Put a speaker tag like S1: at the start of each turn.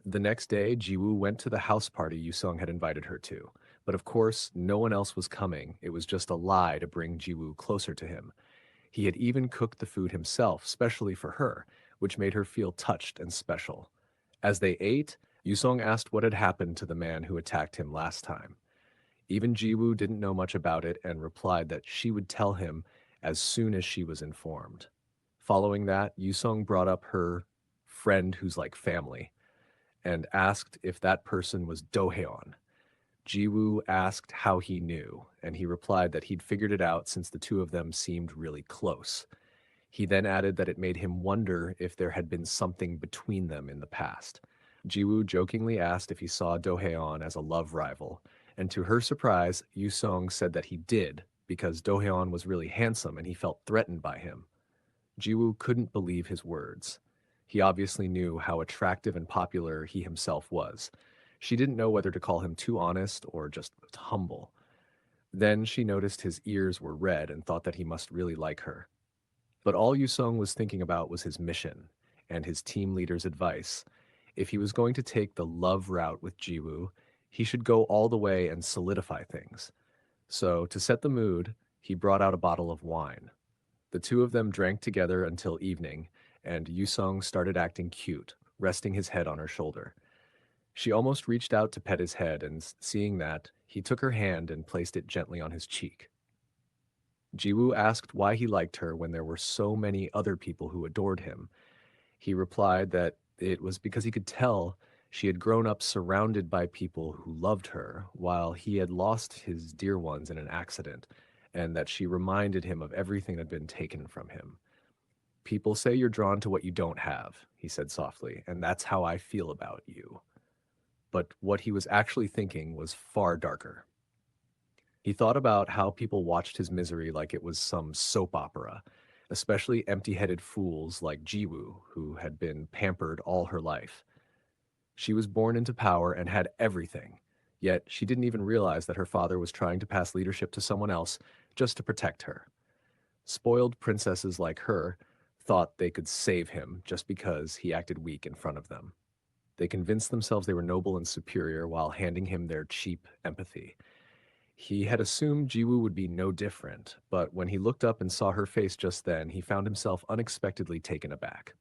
S1: The next day, Jiwoo went to the house party Yusung had invited her to. But of course, no one else was coming. It was just a lie to bring Jiwoo closer to him. He had even cooked the food himself, specially for her, which made her feel touched and special. As they ate, Yusong asked what had happened to the man who attacked him last time. Even Jiwoo didn't know much about it and replied that she would tell him as soon as she was informed. Following that, Yusong brought up her friend who's like family and asked if that person was Dohaeon. Jiwoo asked how he knew, and he replied that he'd figured it out since the two of them seemed really close. He then added that it made him wonder if there had been something between them in the past. Jiwoo jokingly asked if he saw Dohaeon as a love rival, and to her surprise, Yusong said that he did, because Dohaeon was really handsome and he felt threatened by him. Jiwoo couldn't believe his words. He obviously knew how attractive and popular he himself was. She didn't know whether to call him too honest or just humble. Then she noticed his ears were red and thought that he must really like her. But all Yusung was thinking about was his mission and his team leader's advice. If he was going to take the love route with Jiwoo, he should go all the way and solidify things. So, to set the mood, he brought out a bottle of wine. The two of them drank together until evening, and Yusung started acting cute, resting his head on her shoulder. She almost reached out to pet his head, and seeing that, he took her hand and placed it gently on his cheek. Jiwoo asked why he liked her when there were so many other people who adored him. He replied that it was because he could tell she had grown up surrounded by people who loved her, while he had lost his dear ones in an accident, and that she reminded him of everything that had been taken from him. People say you're drawn to what you don't have, he said softly, and that's how I feel about you. But what he was actually thinking was far darker. He thought about how people watched his misery like it was some soap opera, especially empty-headed fools like Jiwoo, who had been pampered all her life. She was born into power and had everything, yet she didn't even realize that her father was trying to pass leadership to someone else just to protect her. Spoiled princesses like her thought they could save him just because he acted weak in front of them. They convinced themselves they were noble and superior while handing him their cheap empathy. He had assumed Jiwoo would be no different, but when he looked up and saw her face just then, he found himself unexpectedly taken aback.